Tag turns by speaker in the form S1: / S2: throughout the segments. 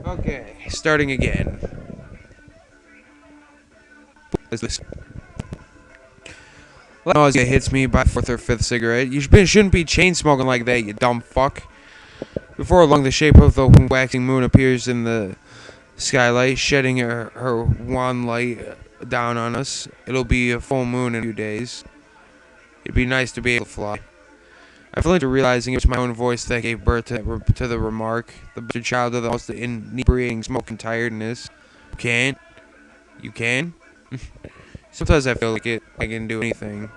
S1: Okay, starting again. This nausea hits me by fourth or fifth cigarette. You shouldn't be chain smoking like that, you dumb fuck. Before long, the shape of the waxing moon appears in the skylight, shedding her wan light down on us. It'll be a full moon in a few days. It'd be nice to be able to fly. I fell into realizing it was my own voice that gave birth to the remark, the bastard child of the most inebriating smoke and tiredness. You can? You can? Sometimes I feel like I can do anything.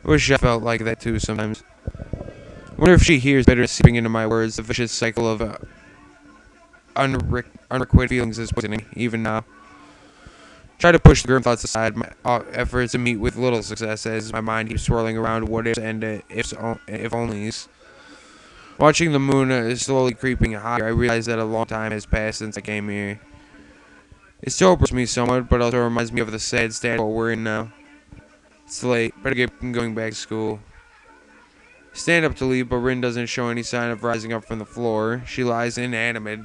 S1: I wish I felt like that too sometimes. I wonder if she hears bitterness seeping into my words. The vicious cycle of unrequited feelings is poisoning, even now. Try to push the grim thoughts aside. My efforts to meet with little success as my mind keeps swirling around what ifs and if onlys. Watching the moon slowly creeping higher, I realize that a long time has passed since I came here. It sobers me somewhat, but also reminds me of the sad state we're in now. It's late. Better get going back to school. Stand up to leave, but Rin doesn't show any sign of rising up from the floor. She lies inanimate,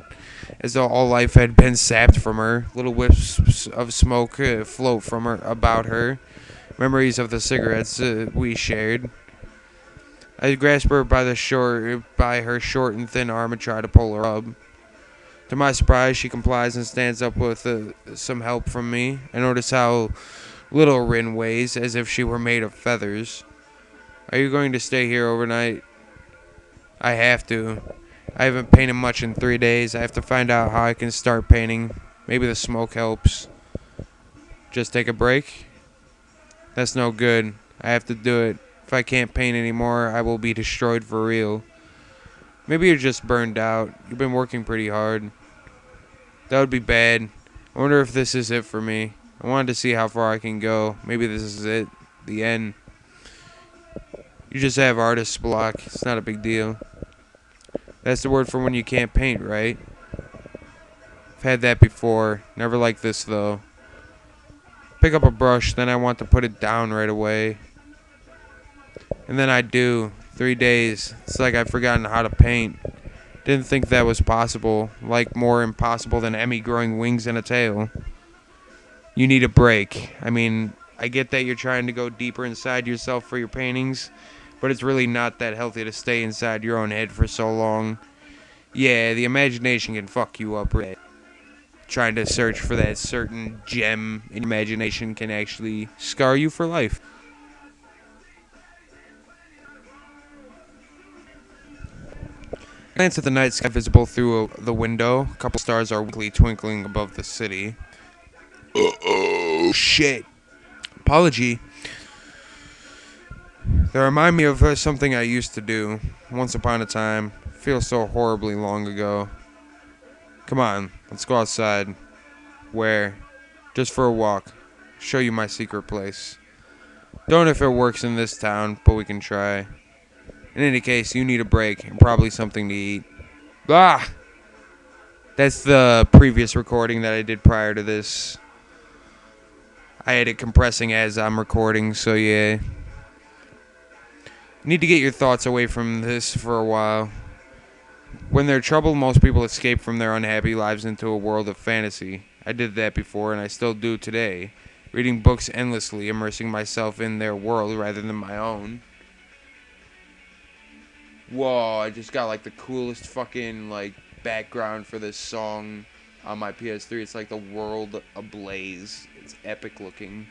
S1: as though all life had been sapped from her. Little wisps of smoke float from her about her. Memories of the cigarettes we shared. I grasp her by her short and thin arm and try to pull her up. To my surprise, she complies and stands up with some help from me. I notice how little Rin weighs, as if she were made of feathers. Are you going to stay here overnight? I have to. I haven't painted much in 3 days. I have to find out how I can start painting. Maybe the smoke helps. Just take a break? That's no good. I have to do it. If I can't paint anymore, I will be destroyed for real. Maybe you're just burned out. You've been working pretty hard. That would be bad. I wonder if this is it for me. I wanted to see how far I can go. Maybe this is it. The end. You just have artist's block. It's not a big deal. That's the word for when you can't paint, right? I've had that before. Never like this, though. Pick up a brush, then I want to put it down right away. And then I do. 3 days. It's like I've forgotten how to paint. Didn't think that was possible. Like more impossible than Emmy growing wings and a tail. You need a break. I mean, I get that you're trying to go deeper inside yourself for your paintings, but it's really not that healthy to stay inside your own head for so long. Yeah, the imagination can fuck you up, right? Trying to search for that certain gem in imagination can actually scar you for life. Glance at the night sky visible through the window. A couple stars are weakly twinkling above the city. Oh, shit. Apology. They remind me of something I used to do. Once upon a time. Feels so horribly long ago. Come on, let's go outside. Where? Just for a walk. Show you my secret place. Don't know if it works in this town, but we can try. In any case, you need a break and probably something to eat. Ah! That's the previous recording that I did prior to this. I had it compressing as I'm recording, so yeah. Need to get your thoughts away from this for a while. When they're troubled, most people escape from their unhappy lives into a world of fantasy. I did that before, and I still do today. Reading books endlessly, immersing myself in their world rather than my own. Whoa, I just got like the coolest fucking like background for this song on my PS3. It's like the world ablaze. It's epic looking.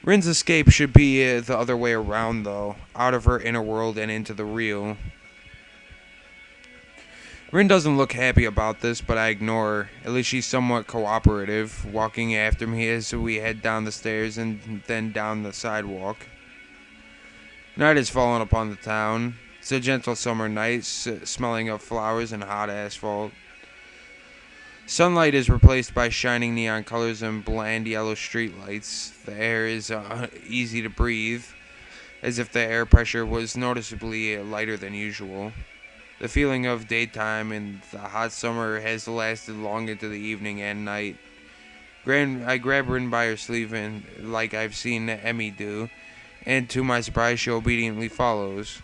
S1: Rin's escape should be the other way around though. Out of her inner world and into the real. Rin doesn't look happy about this, but I ignore her. At least she's somewhat cooperative, walking after me as we head down the stairs and then down the sidewalk. Night has fallen upon the town. It's a gentle summer night, smelling of flowers and hot asphalt. Sunlight is replaced by shining neon colors and bland yellow streetlights. The air is easy to breathe, as if the air pressure was noticeably lighter than usual. The feeling of daytime in the hot summer has lasted long into the evening and night. I grab Rin by her sleeve and, like I've seen Emmy do, and to my surprise she obediently follows.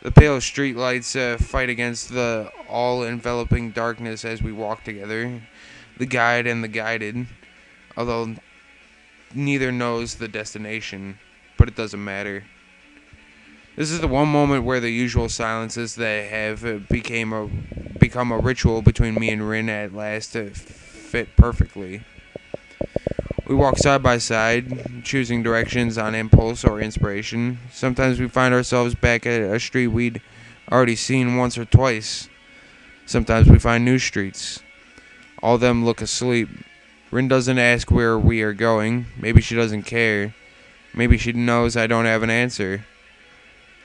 S1: The pale streetlights fight against the all-enveloping darkness as we walk together, the guide and the guided, although neither knows the destination, but it doesn't matter. This is the one moment where the usual silences that have become a ritual between me and Rin at last fit perfectly. We walk side by side, choosing directions on impulse or inspiration. Sometimes we find ourselves back at a street we'd already seen once or twice. Sometimes we find new streets. All of them look asleep. Rin doesn't ask where we are going. Maybe she doesn't care. Maybe she knows I don't have an answer.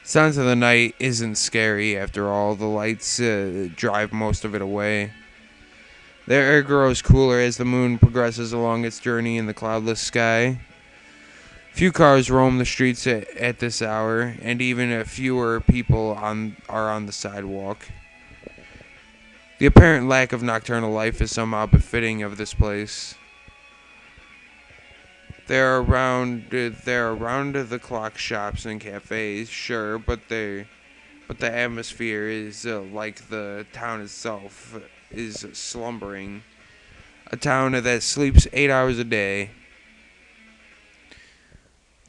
S1: Sounds of the night isn't scary after all. The lights drive most of it away. The air grows cooler as the moon progresses along its journey in the cloudless sky. Few cars roam the streets at this hour, and even fewer people are on the sidewalk. The apparent lack of nocturnal life is somehow befitting of this place. There are around the clock shops and cafes, sure, but the atmosphere is like the town itself is slumbering. A town that sleeps 8 hours a day.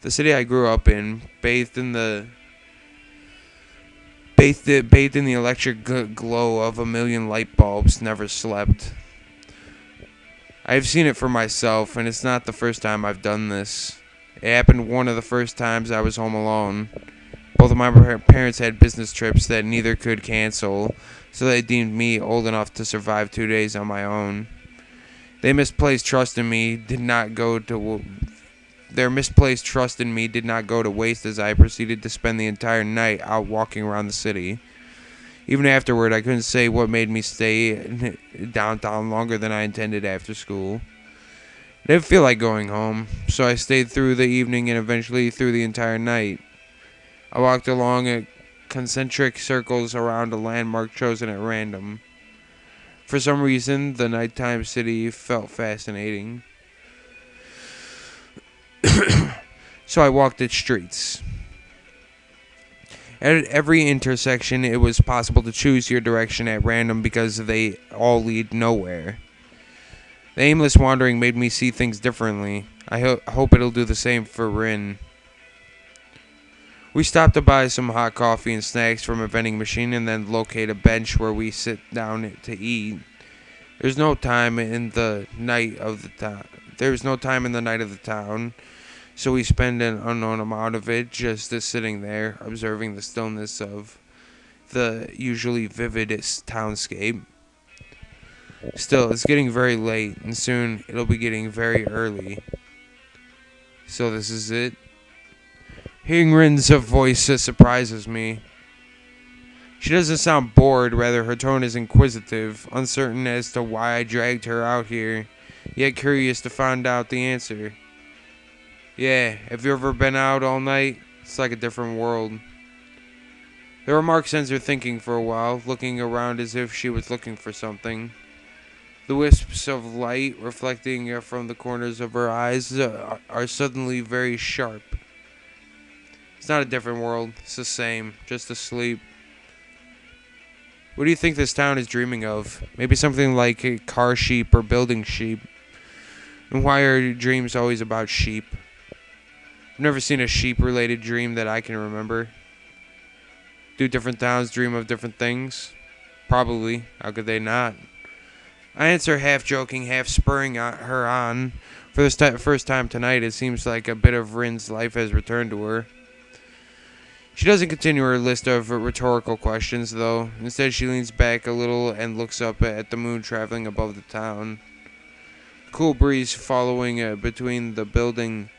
S1: The city I grew up in, bathed in the electric glow of a million light bulbs, never slept. I've seen it for myself, and it's not the first time I've done this. It happened one of the first times I was home alone. Both of my parents had business trips that neither could cancel, so they deemed me old enough to survive 2 days on my own. Their misplaced trust in me did not go to waste as I proceeded to spend the entire night out walking around the city. Even afterward, I couldn't say what made me stay downtown longer than I intended after school. I didn't feel like going home, so I stayed through the evening and eventually through the entire night. I walked along concentric circles around a landmark chosen at random. For some reason, the nighttime city felt fascinating. So I walked its streets. At every intersection, it was possible to choose your direction at random because they all lead nowhere. The aimless wandering made me see things differently. I hope it'll do the same for Rin. We stopped to buy some hot coffee and snacks from a vending machine and then locate a bench where we sit down to eat. There's no time in the night of the town. So we spend an unknown amount of it just sitting there, observing the stillness of the usually vivid townscape. Still, it's getting very late, and soon it'll be getting very early. So this is it. Hearing Rin's voice surprises me. She doesn't sound bored, rather her tone is inquisitive, uncertain as to why I dragged her out here, yet curious to find out the answer. Yeah, have you ever been out all night? It's like a different world. The remark sends her thinking for a while, looking around as if she was looking for something. The wisps of light reflecting from the corners of her eyes are suddenly very sharp. It's not a different world, it's the same, just asleep. What do you think this town is dreaming of? Maybe something like car sheep or building sheep. And why are dreams always about sheep? I've never seen a sheep-related dream that I can remember. Do different towns dream of different things? Probably. How could they not? I answer half joking, half spurring her on. For the first time tonight, it seems like a bit of Rin's life has returned to her. She doesn't continue her list of rhetorical questions, though. Instead, she leans back a little and looks up at the moon traveling above the town. The cool breeze following between the building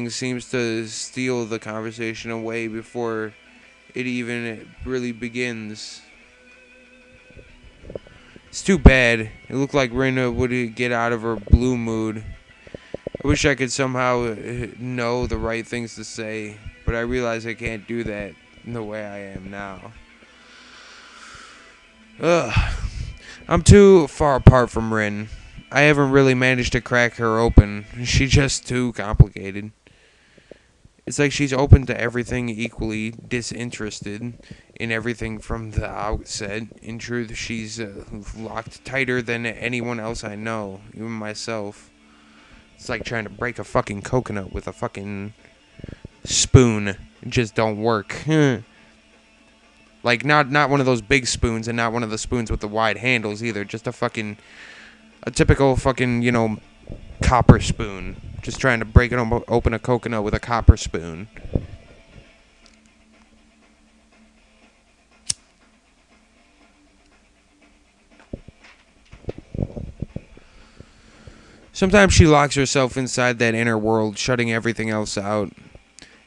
S1: seems to steal the conversation away before it even really begins. It's too bad. It looked like Rin would get out of her blue mood. I wish I could somehow know the right things to say, but I realize I can't do that the way I am now. I'm too far apart from Rin. I haven't really managed to crack her open. She's just too complicated. It's like she's open to everything, equally disinterested in everything from the outset. In truth, she's locked tighter than anyone else I know, even myself. It's like trying to break a fucking coconut with a fucking spoon. It just don't work. Like, not one of those big spoons, and not one of the spoons with the wide handles either. Just a typical fucking, copper spoon. Just trying to break it open a coconut with a copper spoon. Sometimes she locks herself inside that inner world, shutting everything else out.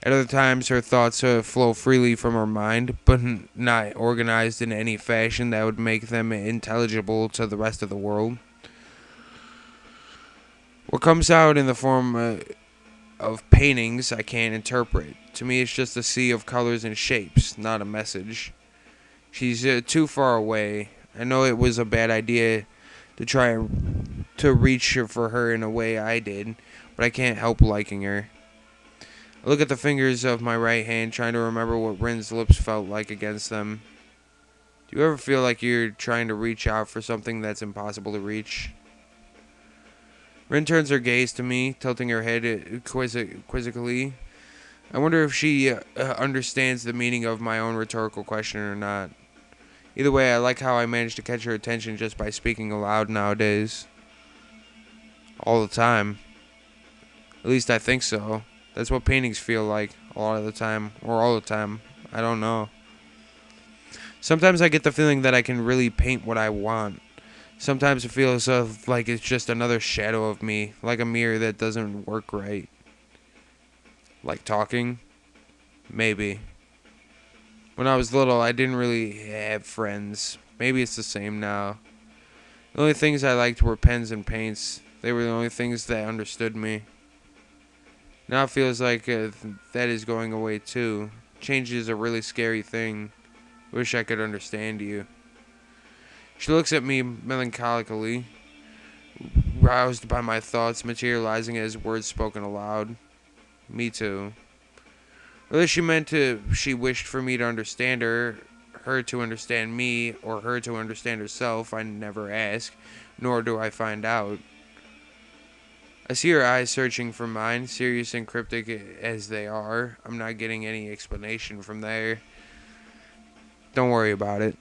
S1: At other times, her thoughts flow freely from her mind, but not organized in any fashion that would make them intelligible to the rest of the world. What comes out in the form of paintings I can't interpret. To me, it's just a sea of colors and shapes, not a message. She's too far away. I know it was a bad idea to try to reach for her in a way I did, but I can't help liking her. I look at the fingers of my right hand, trying to remember what Rin's lips felt like against them. Do you ever feel like you're trying to reach out for something that's impossible to reach? Rin turns her gaze to me, tilting her head quizzically. I wonder if she understands the meaning of my own rhetorical question or not. Either way, I like how I managed to catch her attention just by speaking aloud nowadays. All the time. At least I think so. That's what paintings feel like a lot of the time, or all the time. I don't know. Sometimes I get the feeling that I can really paint what I want. Sometimes it feels like it's just another shadow of me, like a mirror that doesn't work right. Like talking? Maybe. When I was little, I didn't really have friends. Maybe it's the same now. The only things I liked were pens and paints. They were the only things that understood me. Now it feels like that is going away too. Change is a really scary thing. Wish I could understand you. She looks at me melancholically, roused by my thoughts materializing as words spoken aloud. Me too. Whether she wished for me to understand her to understand me, or her to understand herself, I never ask, nor do I find out. I see her eyes searching for mine, serious and cryptic as they are. I'm not getting any explanation from there. Don't worry about it.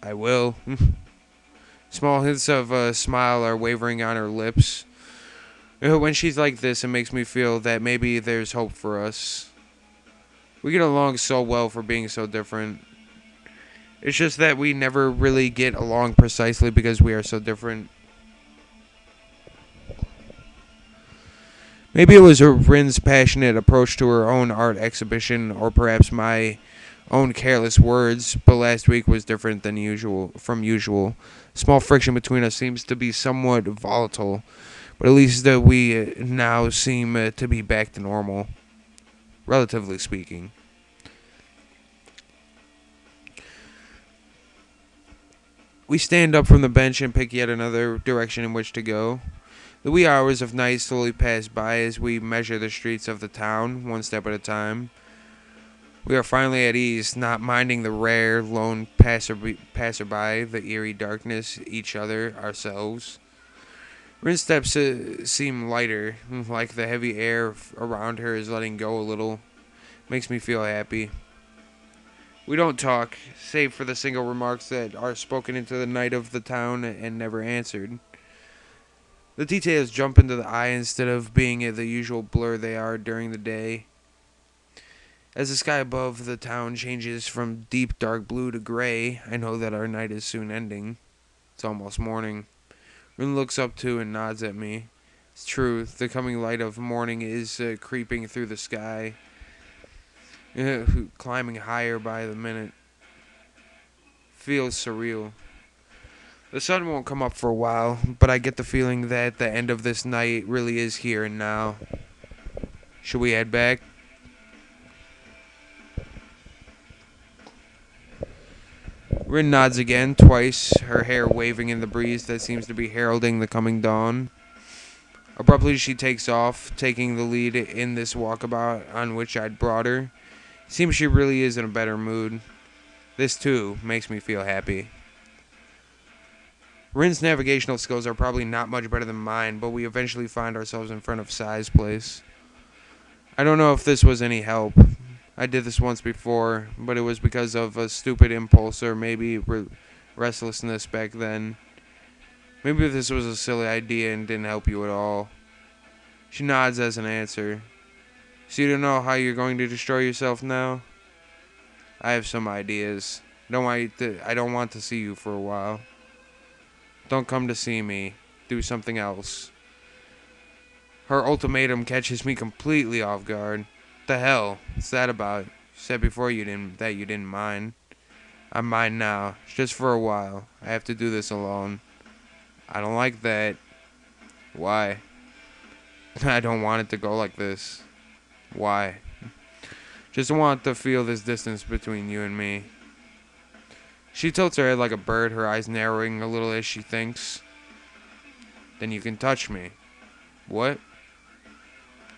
S1: I will. Small hints of a smile are wavering on her lips. When she's like this, it makes me feel that maybe there's hope for us. We get along so well for being so different. It's just that we never really get along precisely because we are so different. Maybe it was Rin's passionate approach to her own art exhibition, or perhaps my own careless words, but last week was different than usual. Small friction between us seems to be somewhat volatile, but at least we now seem to be back to normal, relatively speaking. We stand up from the bench and pick yet another direction in which to go. The wee hours of night slowly pass by as we measure the streets of the town, one step at a time. We are finally at ease, not minding the rare, lone passerby, the eerie darkness, each other, ourselves. Rin's steps seem lighter, like the heavy air around her is letting go a little. Makes me feel happy. We don't talk, save for the single remarks that are spoken into the night of the town and never answered. The details jump into the eye instead of being the usual blur they are during the day. As the sky above the town changes from deep dark blue to gray, I know that our night is soon ending. It's almost morning. Rin looks up too and nods at me. It's true, the coming light of morning is creeping through the sky, climbing higher by the minute. Feels surreal. The sun won't come up for a while, but I get the feeling that the end of this night really is here and now. Should we head back? Rin nods again, twice, her hair waving in the breeze that seems to be heralding the coming dawn. Abruptly, she takes off, taking the lead in this walkabout on which I'd brought her. Seems she really is in a better mood. This, too, makes me feel happy. Rin's navigational skills are probably not much better than mine, but we eventually find ourselves in front of Sai's place. I don't know if this was any help. I did this once before, but it was because of a stupid impulse or maybe restlessness back then. Maybe this was a silly idea and didn't help you at all. She nods as an answer. So you don't know how you're going to destroy yourself now? I have some ideas. I don't want to see you for a while. Don't come to see me. Do something else. Her ultimatum catches me completely off guard. The hell? What's that about? You said before you didn't mind. I mind now. It's just for a while. I have to do this alone. I don't like that. Why? I don't want it to go like this. Why? Just want to feel this distance between you and me. She tilts her head like a bird, her eyes narrowing a little as she thinks. Then you can touch me. What?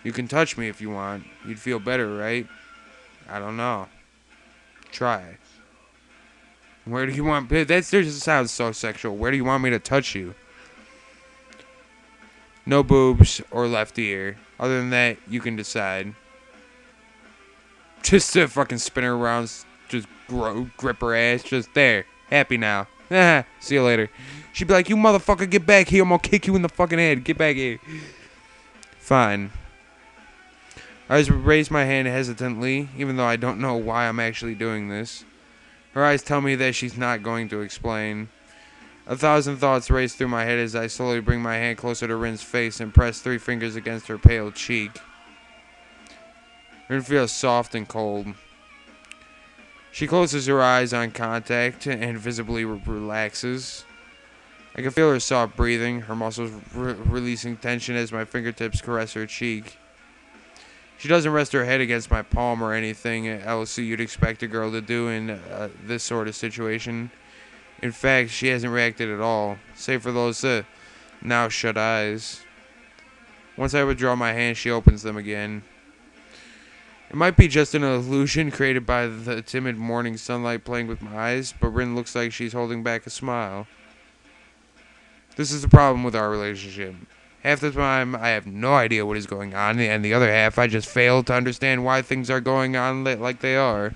S1: You can touch me if you want. You'd feel better, right? I don't know. Try. Where do you want... That just sounds so sexual. Where do you want me to touch you? No boobs or left ear. Other than that, you can decide. Just to fucking spin her around, just grip her ass, just there. Happy now. See you later. She'd be like, you motherfucker, get back here. I'm gonna kick you in the fucking head. Get back here. Fine. I raise my hand hesitantly, even though I don't know why I'm actually doing this. Her eyes tell me that she's not going to explain. 1,000 thoughts race through my head as I slowly bring my hand closer to Rin's face and press 3 fingers against her pale cheek. Rin feels soft and cold. She closes her eyes on contact and visibly relaxes. I can feel her soft breathing, her muscles releasing tension as my fingertips caress her cheek. She doesn't rest her head against my palm or anything else you'd expect a girl to do in this sort of situation. In fact, she hasn't reacted at all, save for those now shut eyes. Once I withdraw my hand, she opens them again. It might be just an illusion created by the timid morning sunlight playing with my eyes, but Rin looks like she's holding back a smile. This is the problem with our relationship. Half the time, I have no idea what is going on, and the other half, I just fail to understand why things are going on like they are.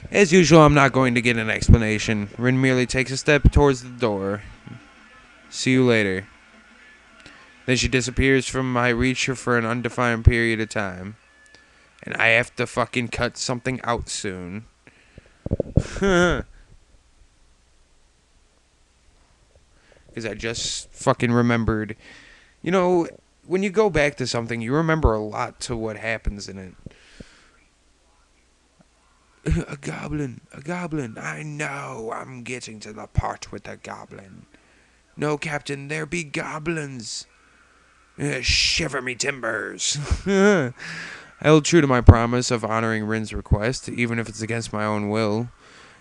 S1: As usual, I'm not going to get an explanation. Rin merely takes a step towards the door. See you later. Then she disappears from my reach for an undefined period of time. And I have to fucking cut something out soon. Because I just fucking remembered. You know, when you go back to something, you remember a lot to what happens in it. A goblin. I know, I'm getting to the part with the goblin. No, Captain, there be goblins. Shiver me timbers. I held true to my promise of honoring Rin's request, even if it's against my own will.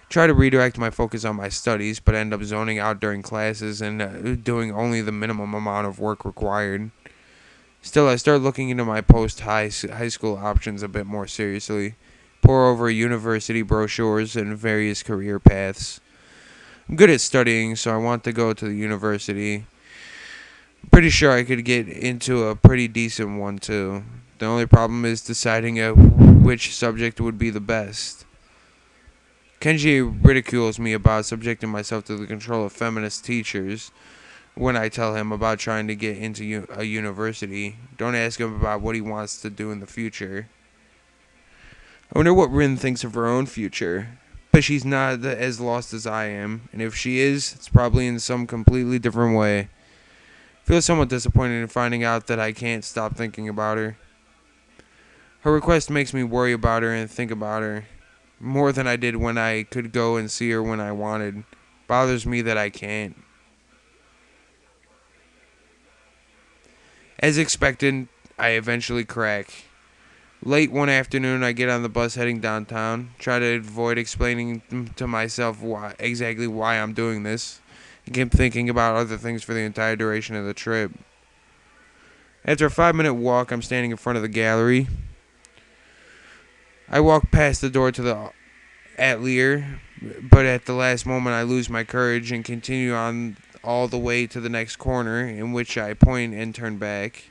S1: Try to redirect my focus on my studies, but end up zoning out during classes and doing only the minimum amount of work required. Still, I start looking into my post-high school options a bit more seriously. Pour over university brochures and various career paths. I'm good at studying, so I want to go to the university. I'm pretty sure I could get into a pretty decent one, too. The only problem is deciding which subject would be the best. Kenji ridicules me about subjecting myself to the control of feminist teachers when I tell him about trying to get into a university. Don't ask him about what he wants to do in the future. I wonder what Rin thinks of her own future. But she's not as lost as I am, and if she is, it's probably in some completely different way. I feel somewhat disappointed in finding out that I can't stop thinking about her. Her request makes me worry about her and think about her. More than I did when I could go and see her when I wanted. Bothers me that I can't. As expected, I eventually crack. Late one afternoon, I get on the bus heading downtown. Try to avoid explaining to myself exactly why I'm doing this. I kept thinking about other things for the entire duration of the trip. After a 5-minute walk, I'm standing in front of the gallery. I walk past the door to the atelier, but at the last moment I lose my courage and continue on all the way to the next corner, in which I point and turn back.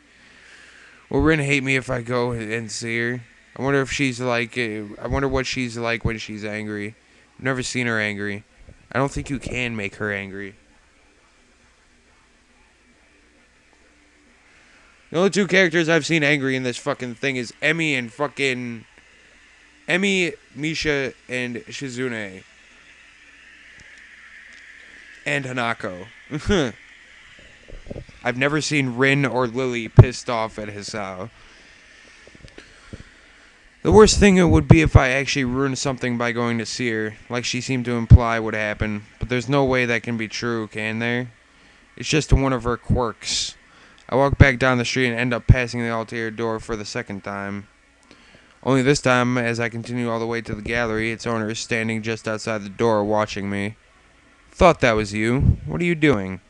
S1: Will Rin hate me if I go and see her? I wonder if she's like. I wonder what she's like when she's angry. I've never seen her angry. I don't think you can make her angry. The only two characters I've seen angry in this fucking thing is Emmy, Misha, and Shizune. And Hanako. I've never seen Rin or Lily pissed off at Hisao. The worst thing it would be if I actually ruined something by going to see her, like she seemed to imply would happen. But there's no way that can be true, can there? It's just one of her quirks. I walk back down the street and end up passing the altar door for the second time. Only this time, as I continue all the way to the gallery, its owner is standing just outside the door watching me. Thought that was you. What are you doing?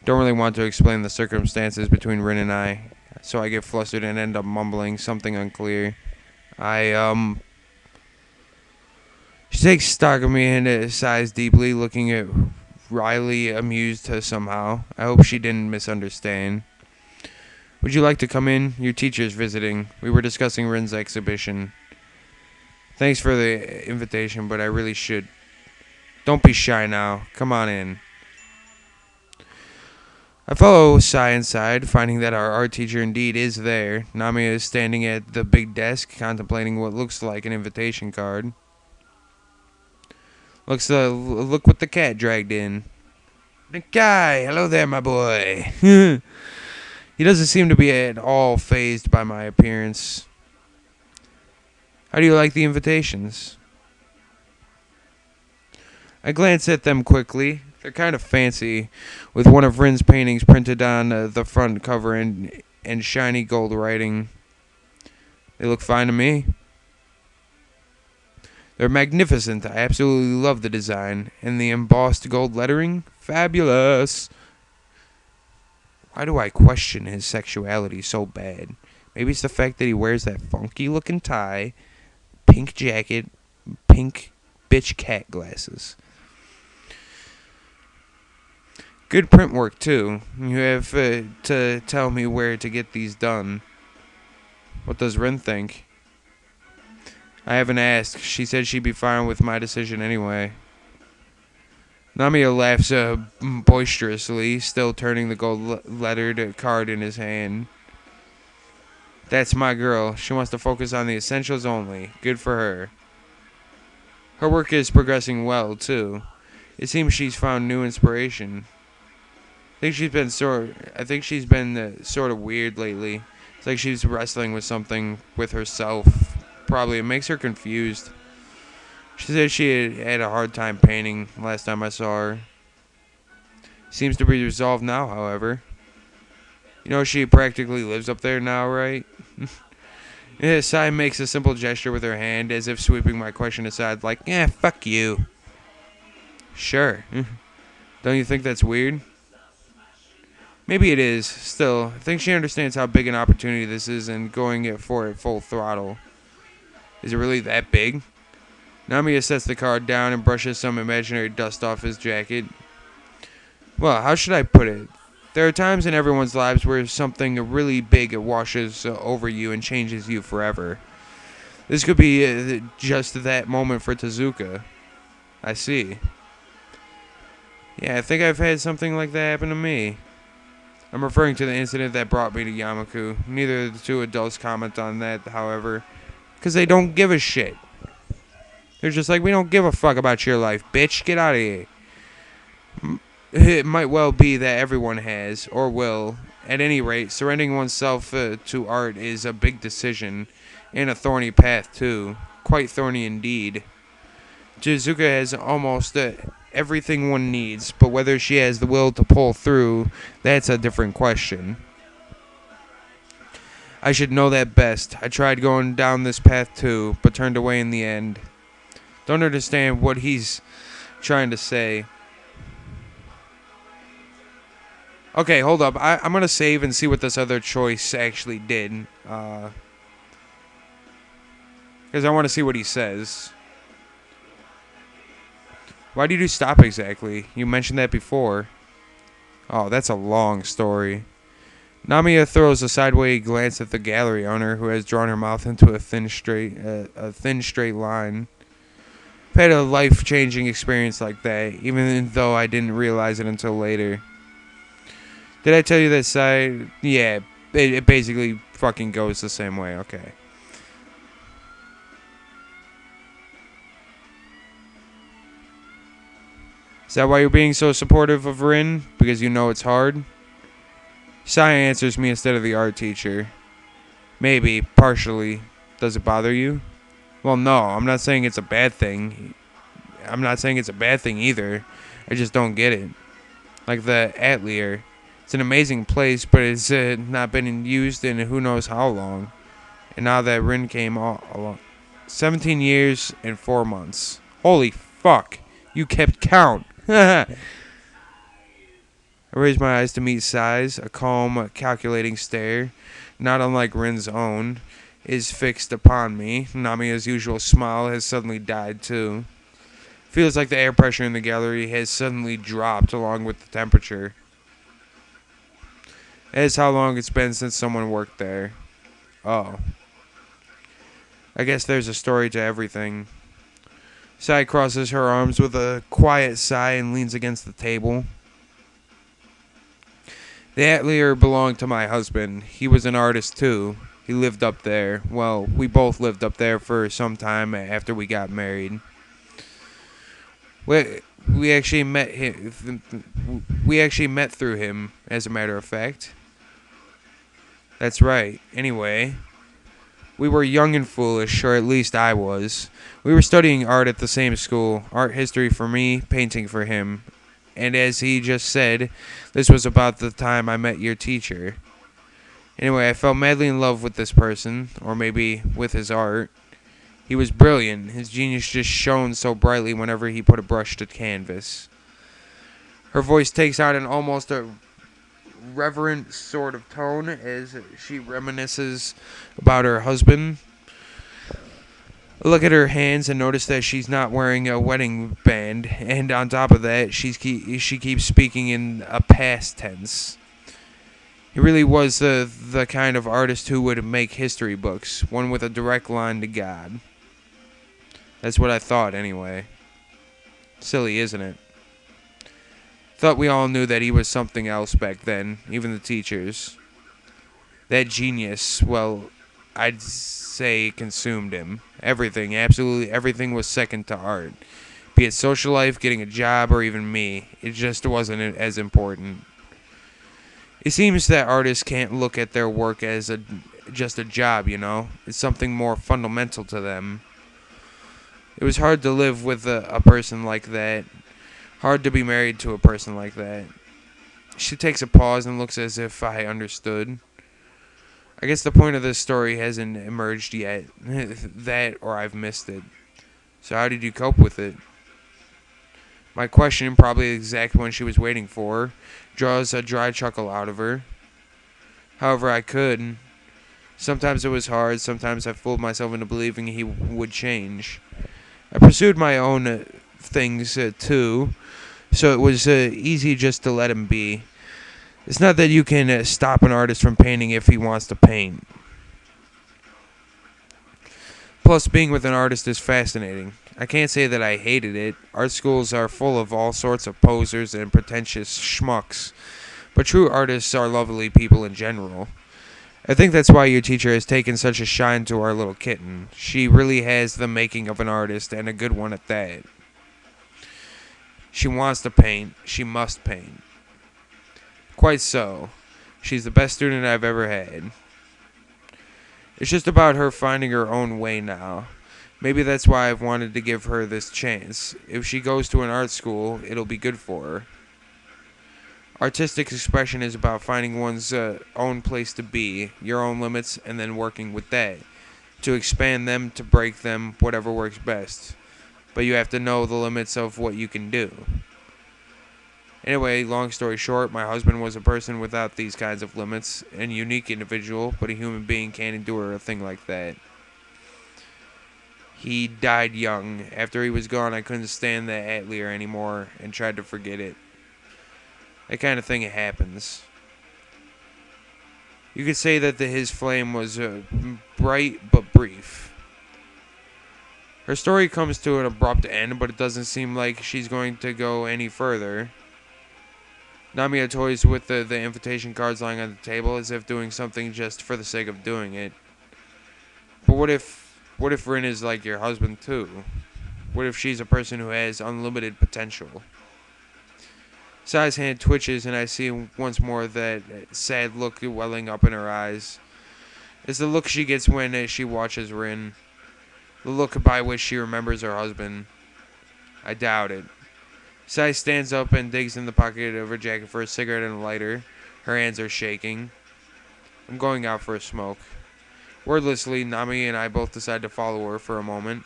S1: Don't really want to explain the circumstances between Rin and I, so I get flustered and end up mumbling something unclear. She takes stock of me and sighs deeply, looking at Riley amused somehow. I hope she didn't misunderstand. Would you like to come in? Your teacher's visiting. We were discussing Rin's exhibition. Thanks for the invitation, but I really should. Don't be shy now. Come on in. I follow Sai inside, finding that our art teacher indeed is there. Namiya is standing at the big desk, contemplating what looks like an invitation card. Look what the cat dragged in. Nikai, hello there, my boy. He doesn't seem to be at all fazed by my appearance. How do you like the invitations? I glance at them quickly. They're kind of fancy, with one of Rin's paintings printed on the front cover and shiny gold writing. They look fine to me. They're magnificent. I absolutely love the design. And the embossed gold lettering? Fabulous. Why do I question his sexuality so bad? Maybe it's the fact that he wears that funky looking tie, pink jacket, pink bitch cat glasses. Good print work, too. You have to tell me where to get these done. What does Rin think? I haven't asked. She said she'd be fine with my decision anyway. Namiya laughs boisterously, still turning the gold-lettered card in his hand. That's my girl. She wants to focus on the essentials only. Good for her. Her work is progressing well, too. It seems she's found new inspiration. I think she's been sort of weird lately. It's like she's wrestling with something with herself. Probably. It makes her confused. She said she had a hard time painting last time I saw her. Seems to be resolved now, however. You know, she practically lives up there now, right? Yeah, Sai makes a simple gesture with her hand as if sweeping my question aside, like, yeah, fuck you. Sure. Don't you think that's weird? Maybe it is. Still, I think she understands how big an opportunity this is and going for it full throttle. Is it really that big? Namiya sets the card down and brushes some imaginary dust off his jacket. Well, how should I put it? There are times in everyone's lives where something really big washes over you and changes you forever. This could be just that moment for Tezuka. I see. Yeah, I think I've had something like that happen to me. I'm referring to the incident that brought me to Yamaku. Neither of the two adults comment on that, however, because they don't give a shit. They're just like, we don't give a fuck about your life, bitch. Get out of here. It might well be that everyone has, or will. At any rate, surrendering oneself to art is a big decision, and a thorny path, too. Quite thorny indeed. Tezuka has almost everything one needs, but whether she has the will to pull through, that's a different question. I should know that best. I tried going down this path too, but turned away in the end. Don't understand what he's trying to say. Okay, hold up. I'm gonna save and see what this other choice actually did. Because I want to see what he says. Why did you stop exactly? You mentioned that before. Oh, that's a long story. Namiya throws a sideways glance at the gallery owner, who has drawn her mouth into a thin straight line. I've had a life-changing experience like that, even though I didn't realize it until later. Did I tell you that side? Yeah, it basically fucking goes the same way. Okay. Is that why you're being so supportive of Rin? Because you know it's hard? Sai answers me instead of the art teacher. Maybe, partially. Does it bother you? Well, no, I'm not saying it's a bad thing. I'm not saying it's a bad thing either. I just don't get it. Like the Atelier. It's an amazing place, but it's not been used in who knows how long. And now that Rin came all along. 17 years and 4 months. Holy fuck. You kept count. I raised my eyes to meet Sai's. A calm, calculating stare, not unlike Rin's own, is fixed upon me. Namiya's usual smile has suddenly died too. Feels like the air pressure in the gallery has suddenly dropped along with the temperature. That is how long it's been since someone worked there. Oh. I guess there's a story to everything. Sai crosses her arms with a quiet sigh and leans against the table. The Atelier belonged to my husband. He was an artist too. He lived up there. Well, we both lived up there for some time after we got married. We actually met him. We actually met through him, as a matter of fact. That's right. Anyway, we were young and foolish, or at least I was. We were studying art at the same school. Art history for me, painting for him. And as he just said, this was about the time I met your teacher. Anyway, I fell madly in love with this person, or maybe with his art. He was brilliant. His genius just shone so brightly whenever he put a brush to canvas. Her voice takes on an almost a reverent sort of tone as she reminisces about her husband. I look at her hands and notice that she's not wearing a wedding band, and on top of that, she keeps speaking in a past tense. He really was the kind of artist who would make history books, one with a direct line to God. That's what I thought, anyway. Silly, isn't it? Thought we all knew that he was something else back then, even the teachers. That genius, well, I'd say consumed him. Everything, absolutely everything was second to art. Be it social life, getting a job, or even me. It just wasn't as important. It seems that artists can't look at their work as just a job, you know? It's something more fundamental to them. It was hard to live with a person like that. Hard to be married to a person like that. She takes a pause and looks as if I understood. I guess the point of this story hasn't emerged yet. That or I've missed it. So how did you cope with it? My question, probably the exact one she was waiting for, draws a dry chuckle out of her. However I could. Sometimes it was hard, sometimes I fooled myself into believing he would change. I pursued my own things too, so it was easy just to let him be. It's not that you can stop an artist from painting if he wants to paint. Plus, being with an artist is fascinating. I can't say that I hated it. Art schools are full of all sorts of posers and pretentious schmucks, but true artists are lovely people in general. I think that's why your teacher has taken such a shine to our little kitten. She really has the making of an artist, and a good one at that. She wants to paint. She must paint. Quite so. She's the best student I've ever had. It's just about her finding her own way now. Maybe that's why I've wanted to give her this chance. If she goes to an art school, it'll be good for her. Artistic expression is about finding one's own place to be, your own limits, and then working with that. To expand them, to break them, whatever works best. But you have to know the limits of what you can do. Anyway, long story short, my husband was a person without these kinds of limits, and unique individual, but a human being can't endure a thing like that. He died young. After he was gone, I couldn't stand the Atelier anymore and tried to forget it. That kind of thing happens. You could say that his flame was bright but brief. Her story comes to an abrupt end, but it doesn't seem like she's going to go any further. Namiya toys with the invitation cards lying on the table as if doing something just for the sake of doing it. But what if Rin is like your husband too? What if she's a person who has unlimited potential? Sai's hand twitches and I see once more that sad look welling up in her eyes. It's the look she gets when she watches Rin. The look by which she remembers her husband. I doubt it. Sai stands up and digs in the pocket of her jacket for a cigarette and a lighter. Her hands are shaking. I'm going out for a smoke. Wordlessly, Nami and I both decide to follow her for a moment.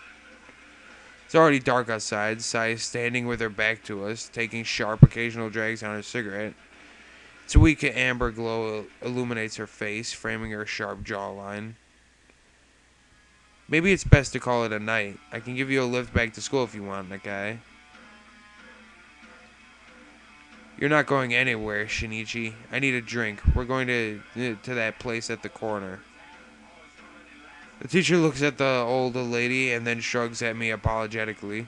S1: It's already dark outside. Sai is standing with her back to us, taking sharp occasional drags on her cigarette. Its weak amber glow illuminates her face, framing her sharp jawline. Maybe it's best to call it a night. I can give you a lift back to school if you want, Nakai. You're not going anywhere, Shinichi. I need a drink. We're going to that place at the corner. The teacher looks at the old lady and then shrugs at me apologetically.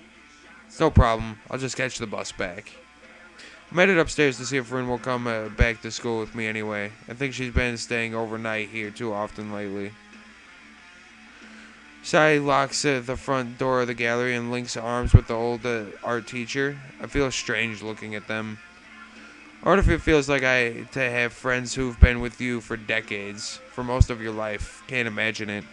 S1: It's no problem. I'll just catch the bus back. I'm headed upstairs to see if Rin will come back to school with me anyway. I think she's been staying overnight here too often lately. Sai locks the front door of the gallery and links arms with the old art teacher. I feel strange looking at them. I wonder if it feels like to have friends who've been with you for decades, for most of your life. Can't imagine it.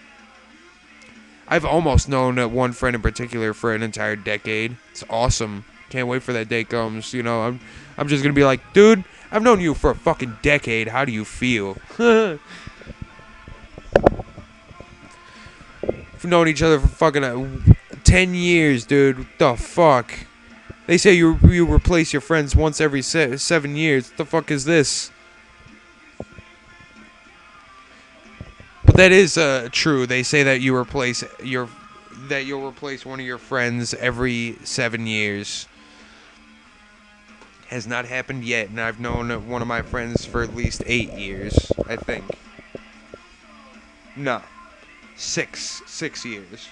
S1: I've almost known one friend in particular for an entire decade. It's awesome. Can't wait for that day comes. You know, I'm just gonna be like, dude, I've known you for a fucking decade. How do you feel? We've known each other for fucking 10 years, dude. What the fuck? They say you replace your friends once every 7 years. What the fuck is this? But that is true. They say that you'll replace one of your friends every 7 years. Has not happened yet, and I've known one of my friends for at least 8 years, I think. No. 6 years.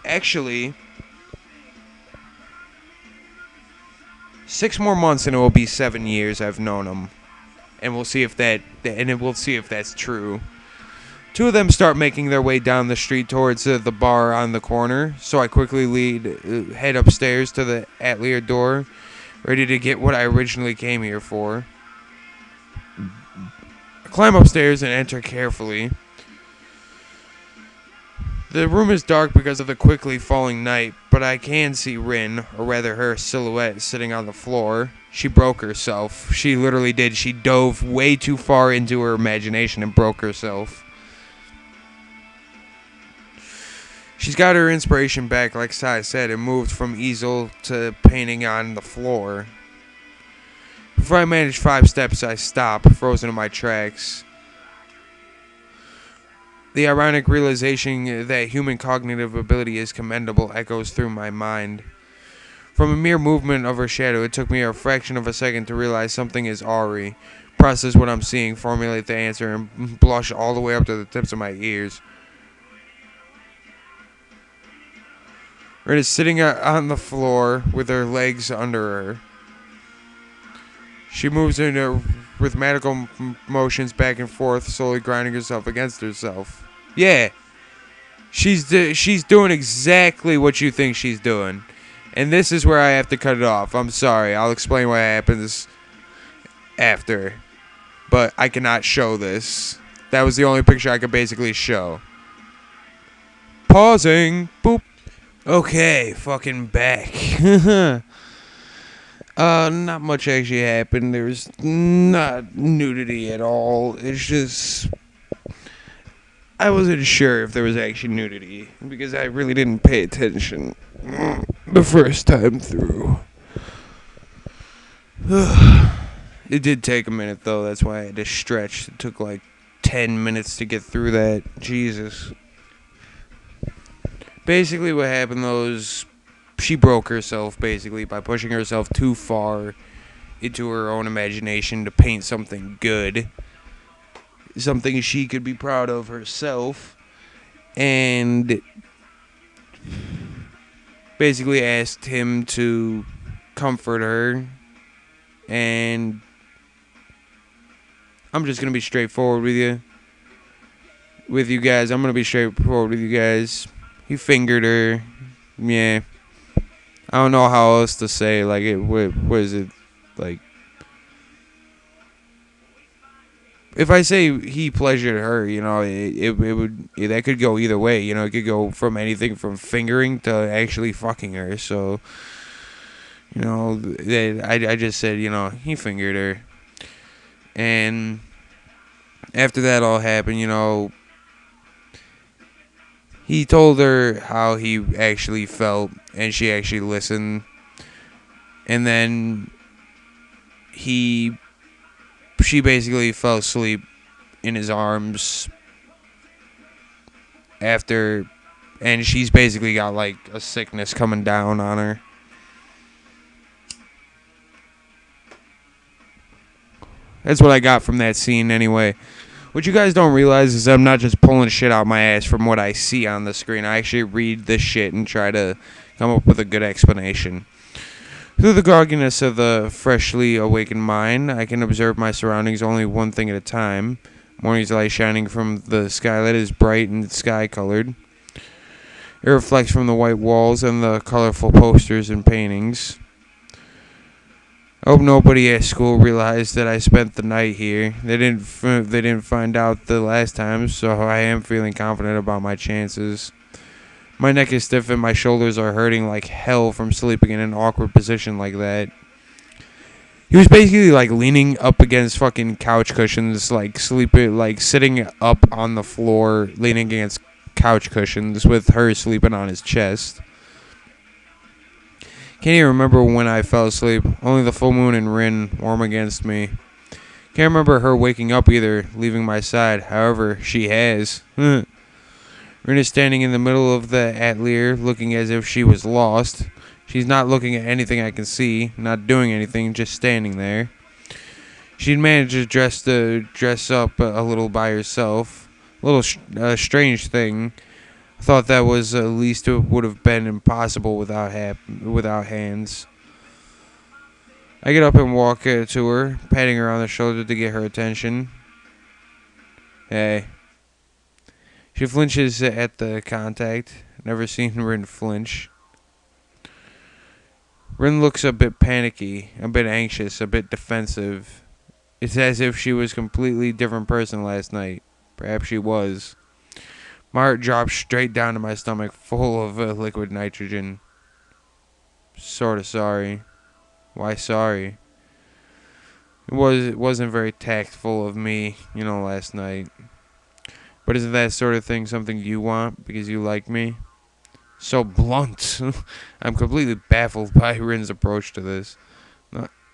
S1: Actually, 6 more months and it will be 7 years I've known him. And we'll see if that's true. 2 of them start making their way down the street towards the bar on the corner, so I quickly head upstairs to the Atelier door, ready to get what I originally came here for. I climb upstairs and enter carefully. The room is dark because of the quickly falling night, but I can see Rin, or rather her silhouette, sitting on the floor. She broke herself. She literally did. She dove way too far into her imagination and broke herself. She's got her inspiration back, like Sai said, and moved from easel to painting on the floor. Before I manage 5 steps, I stop, frozen in my tracks. The ironic realization that human cognitive ability is commendable echoes through my mind. From a mere movement of her shadow, it took me a fraction of a second to realize something is awry, process what I'm seeing, formulate the answer, and blush all the way up to the tips of my ears. Rin is sitting on the floor with her legs under her. She moves in rhythmical motions back and forth, slowly grinding herself against herself. Yeah, she's doing exactly what you think she's doing. And this is where I have to cut it off. I'm sorry. I'll explain what happens after. But I cannot show this. That was the only picture I could basically show. Pausing. Boop. Okay, fucking back. Not much actually happened. There's not nudity at all. It's just I wasn't sure if there was actually nudity because I really didn't pay attention the first time through. It did take a minute though, that's why I had to stretch. It took like 10 minutes to get through that. Jesus. Basically what happened though is she broke herself basically by pushing herself too far into her own imagination to paint something good. Something she could be proud of herself. And basically asked him to comfort her. And I'm just going to be straightforward with you. With you guys. I'm going to be straightforward with you guys. He fingered her. Yeah. I don't know how else to say. Like, what is it? Like, if I say he pleasured her, you know, it would, that could go either way. You know, it could go from anything from fingering to actually fucking her. So, you know, I just said, you know, he fingered her. And after that all happened, you know, he told her how he actually felt, and she actually listened. And then she basically fell asleep in his arms after, and she's basically got like a sickness coming down on her. That's what I got from that scene anyway. What you guys don't realize is I'm not just pulling shit out my ass from what I see on the screen. I actually read this shit and try to come up with a good explanation. Through the grogginess of the freshly awakened mind, I can observe my surroundings only one thing at a time. Morning's light shining from the skylight is bright and sky-colored. It reflects from the white walls and the colorful posters and paintings. I hope nobody at school realized that I spent the night here. They didn't find out the last time, so I am feeling confident about my chances. My neck is stiff and my shoulders are hurting like hell from sleeping in an awkward position like that. He was basically like leaning up against fucking couch cushions, like sitting up on the floor, leaning against couch cushions with her sleeping on his chest. Can't even remember when I fell asleep. Only the full moon and Rin warm against me. Can't remember her waking up either, leaving my side. However, she has. Rin is standing in the middle of the atelier, looking as if she was lost. She's not looking at anything I can see, not doing anything, just standing there. She'd managed to dress up a little by herself. A little strange thing. I thought that was at least it would have been impossible without hands. I get up and walk to her, patting her on the shoulder to get her attention. Hey. She flinches at the contact. Never seen Rin flinch. Rin looks a bit panicky, a bit anxious, a bit defensive. It's as if she was a completely different person last night. Perhaps she was. My heart dropped straight down to my stomach, full of liquid nitrogen. Sorta sorry. Why sorry? It wasn't very tactful of me, you know, last night. But isn't that sort of thing something you want because you like me? So blunt. I'm completely baffled by Rin's approach to this.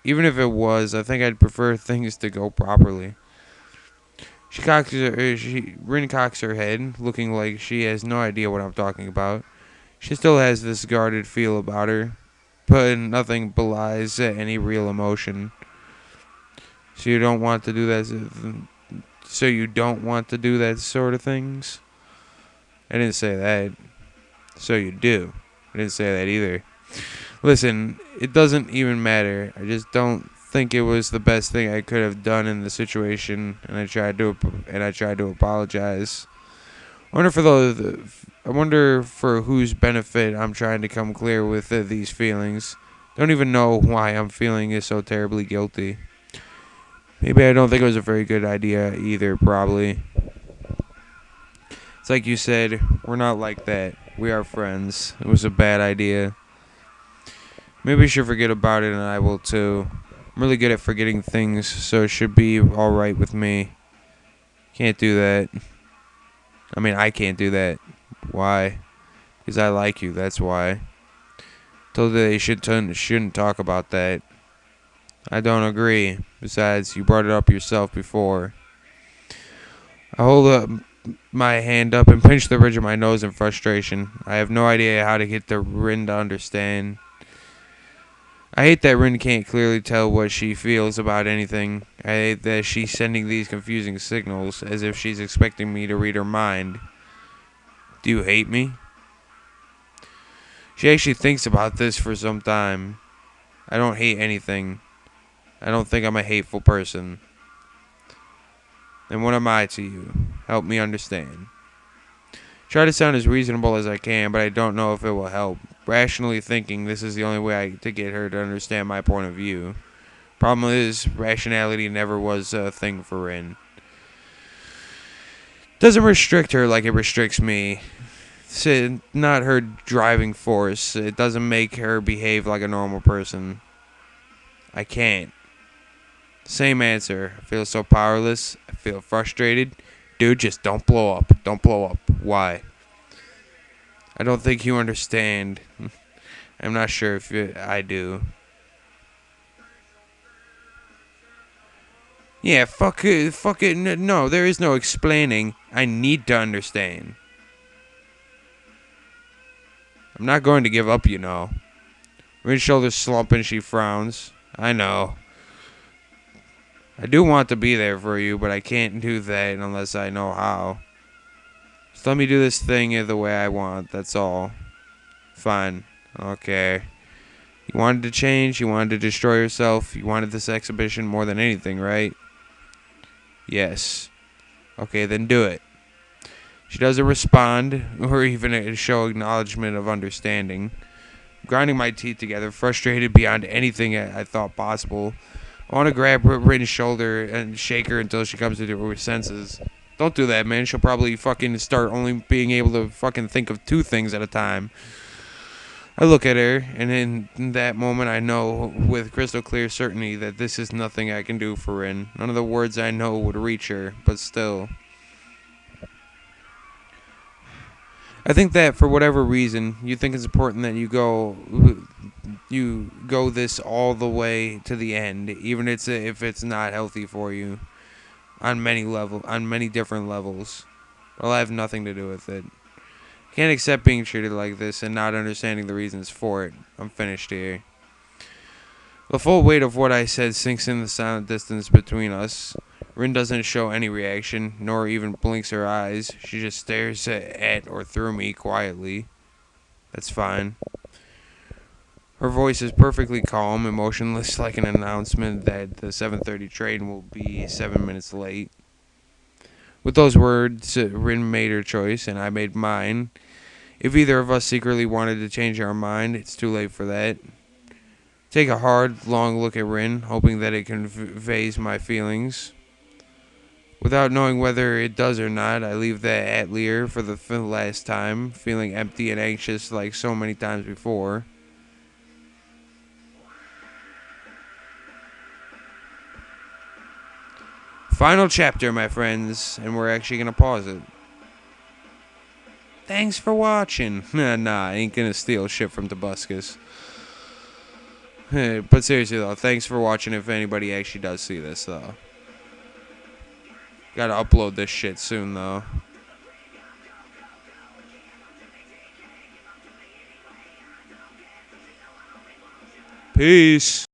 S1: Even if it was, I think I'd prefer things to go properly. Rin cocks her head, looking like she has no idea what I'm talking about. She still has this guarded feel about her, but nothing belies any real emotion. So you don't want to do that. So you don't want to do that sort of things? I didn't say that. So you do. I didn't say that either. Listen, it doesn't even matter. I just don't think it was the best thing I could have done in the situation, and I tried to apologize. I wonder for whose benefit I'm trying to come clear with these feelings. Don't even know why I'm feeling so terribly guilty. Maybe I don't think it was a very good idea either, probably. It's like you said, we're not like that. We are friends. It was a bad idea. Maybe you should forget about it and I will too. I'm really good at forgetting things, so it should be alright with me. Can't do that. I mean, I can't do that. Why? Because I like you, that's why. Told her they shouldn't talk about that. I don't agree. Besides, you brought it up yourself before. I hold up my hand up and pinch the bridge of my nose in frustration. I have no idea how to get the Rin to understand. I hate that Rin can't clearly tell what she feels about anything. I hate that she's sending these confusing signals as if she's expecting me to read her mind. Do you hate me? She actually thinks about this for some time. I don't hate anything. I don't think I'm a hateful person. Then what am I to you? Help me understand. Try to sound as reasonable as I can, but I don't know if it will help. Rationally thinking, this is the only way to get her to understand my point of view. Problem is, rationality never was a thing for Rin. Doesn't restrict her like it restricts me. It's not her driving force. It doesn't make her behave like a normal person. I can't. Same answer. I feel so powerless. I feel frustrated. Dude, just don't blow up. Don't blow up. Why? I don't think you understand. I'm not sure if I do. Yeah, fuck it. Fuck it. No, there is no explaining. I need to understand. I'm not going to give up, you know. Rin's shoulders slump and she frowns. I know. I do want to be there for you, but I can't do that unless I know how. Just let me do this thing the way I want, that's all. Fine. Okay. You wanted to change, you wanted to destroy yourself, you wanted this exhibition more than anything, right? Yes. Okay, then do it. She doesn't respond, or even show acknowledgement of understanding. Grinding my teeth together, frustrated beyond anything I thought possible. I want to grab Rin's shoulder and shake her until she comes to her senses. Don't do that, man. She'll probably fucking start only being able to fucking think of two things at a time. I look at her, and in that moment I know with crystal clear certainty that this is nothing I can do for Rin. None of the words I know would reach her, but still. I think that for whatever reason, you think it's important that you go this all the way to the end, even if it's not healthy for you on many different levels. Well, I have nothing to do with it. Can't accept being treated like this and not understanding the reasons for it. I'm finished here. The full weight of what I said sinks in the silent distance between us. Rin doesn't show any reaction, nor even blinks her eyes. She just stares at or through me quietly. That's fine. Her voice is perfectly calm, emotionless, like an announcement that the 7:30 train will be 7 minutes late. With those words, Rin made her choice, and I made mine. If either of us secretly wanted to change our mind, it's too late for that. Take a hard, long look at Rin, hoping that it conveys my feelings. Without knowing whether it does or not, I leave the atelier for the last time, feeling empty and anxious like so many times before. Final chapter, my friends, and we're actually going to pause it. Thanks for watching. Nah, I ain't going to steal shit from Tobuscus. But seriously, though, thanks for watching if anybody actually does see this, though. Gotta upload this shit soon, though. Peace.